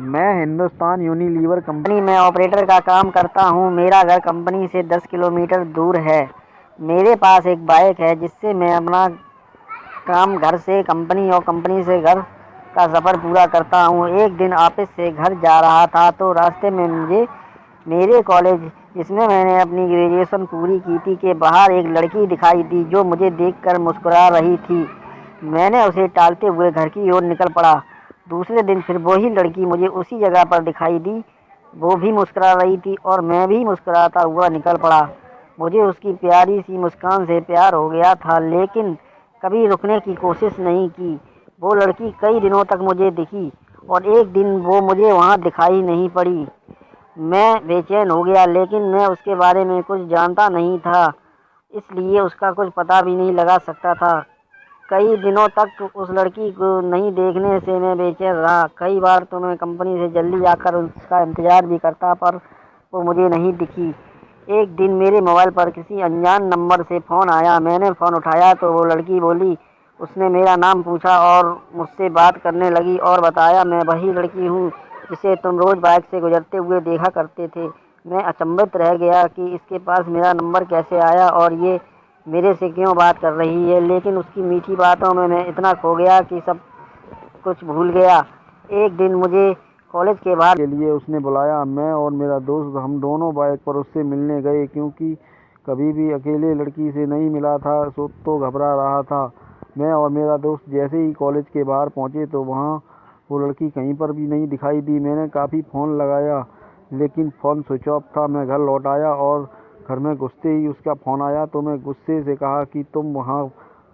मैं Hindustan Unilever company में operator का काम करता हूँ। मेरा घर कंपनी से 10 किलोमीटर दूर है। मेरे पास एक बाइक है जिससे मैं अपना काम घर से कंपनी और कंपनी से घर का सफ़र पूरा करता हूँ। एक दिन ऑफिस से घर जा रहा था तो रास्ते में मुझे मेरे कॉलेज जिसमें मैंने अपनी ग्रेजुएशन पूरी की थी के बाहर एक लड़की दिखाई दी जो मुझे देखकर मुस्कुरा रही थी। मैंने उसे टालते हुए घर की ओर निकल पड़ा। दूसरे दिन फिर वही लड़की मुझे उसी जगह पर दिखाई दी। वो भी मुस्कुरा रही थी और मैं भी मुस्कुराता हुआ निकल पड़ा। मुझे उसकी प्यारी सी मुस्कान से प्यार हो गया था, लेकिन कभी रुकने की कोशिश नहीं की। वो लड़की कई दिनों तक मुझे दिखी और एक दिन वो मुझे वहाँ दिखाई नहीं पड़ी। मैं बेचैन हो गया, लेकिन मैं उसके बारे में कुछ जानता नहीं था, इसलिए उसका कुछ पता भी नहीं लगा सकता था। कई दिनों तक उस लड़की को नहीं देखने से मैं बेचैन रहा। कई बार तो मैं कंपनी से जल्दी आकर उसका इंतज़ार भी करता, पर वो मुझे नहीं दिखी। एक दिन मेरे मोबाइल पर किसी अनजान नंबर से फ़ोन आया। मैंने फ़ोन उठाया तो वो लड़की बोली। उसने मेरा नाम पूछा और मुझसे बात करने लगी और बताया, मैं वही लड़की हूँ जिसे तुम रोज़ बाइक से गुजरते हुए देखा करते थे। मैं अचंभित रह गया कि इसके पास मेरा नंबर कैसे आया और ये मेरे से क्यों बात कर रही है, लेकिन उसकी मीठी बातों में मैं इतना खो गया कि सब कुछ भूल गया। एक दिन मुझे कॉलेज के बाहर के लिए उसने बुलाया। मैं और मेरा दोस्त हम दोनों बाइक पर उससे मिलने गए, क्योंकि कभी भी अकेले लड़की से नहीं मिला था तो घबरा रहा था। मैं और मेरा दोस्त जैसे ही कॉलेज के बाहर पहुंचे तो वहाँ वो लड़की कहीं पर भी नहीं दिखाई दी। मैंने काफ़ी फ़ोन लगाया, लेकिन फ़ोन स्विच ऑफ था। मैं घर लौट आया और घर में घुसते ही उसका फ़ोन आया तो मैं गुस्से से कहा कि तुम वहाँ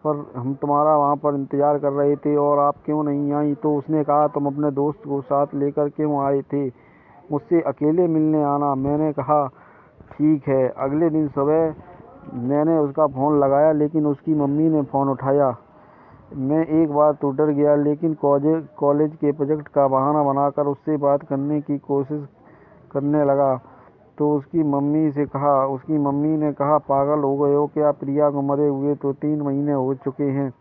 पर हम तुम्हारा वहाँ पर इंतज़ार कर रहे थे और आप क्यों नहीं आई। तो उसने कहा, तुम अपने दोस्त को साथ लेकर क्यों आए थे, मुझसे अकेले मिलने आना। मैंने कहा ठीक है। अगले दिन सुबह मैंने उसका फ़ोन लगाया, लेकिन उसकी मम्मी ने फ़ोन उठाया। मैं एक बार तो डर गया, लेकिन कॉलेज के प्रोजेक्ट का बहाना बनाकर उससे बात करने की कोशिश करने लगा। तो उसकी मम्मी ने कहा, पागल हो गए हो क्या? प्रिया को मरे हुए तो 3 महीने हो चुके हैं।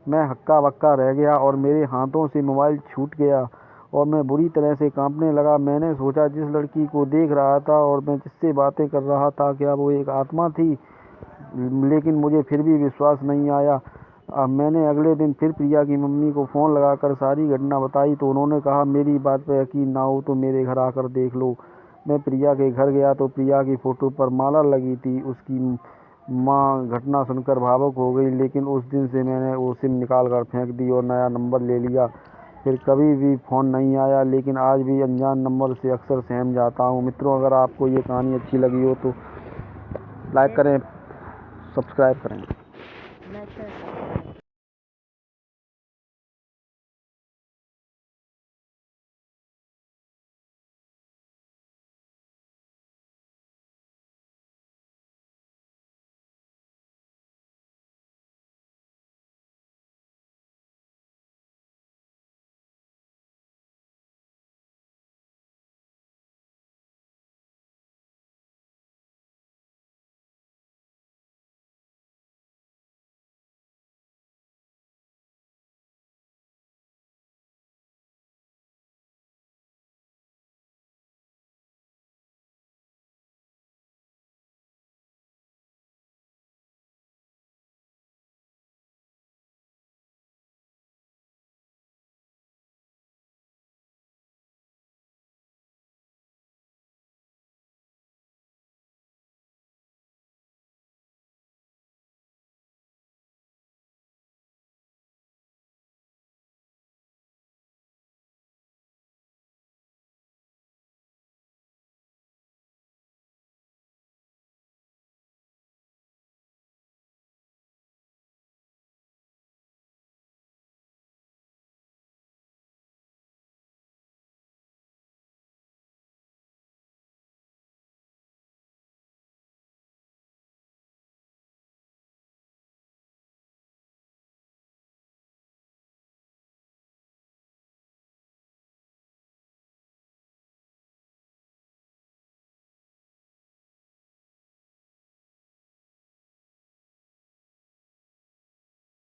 मैं हक्का बक्का रह गया और मेरे हाथों से मोबाइल छूट गया और मैं बुरी तरह से कांपने लगा। मैंने सोचा, जिस लड़की को देख रहा था और मैं जिससे बातें कर रहा था, क्या वो एक आत्मा थी? लेकिन मुझे फिर भी विश्वास नहीं आया। मैंने अगले दिन फिर प्रिया की मम्मी को फ़ोन लगाकर सारी घटना बताई तो उन्होंने कहा, मेरी बात पर यकीन ना हो तो मेरे घर आकर देख लो। मैं प्रिया के घर गया तो प्रिया की फ़ोटो पर माला लगी थी। उसकी माँ घटना सुनकर भावुक हो गई, लेकिन उस दिन से मैंने वो सिम निकाल कर फेंक दी और नया नंबर ले लिया। फिर कभी भी फ़ोन नहीं आया, लेकिन आज भी अनजान नंबर से अक्सर सहम जाता हूँ। मित्रों, अगर आपको ये कहानी अच्छी लगी हो तो लाइक करें, सब्सक्राइब करें।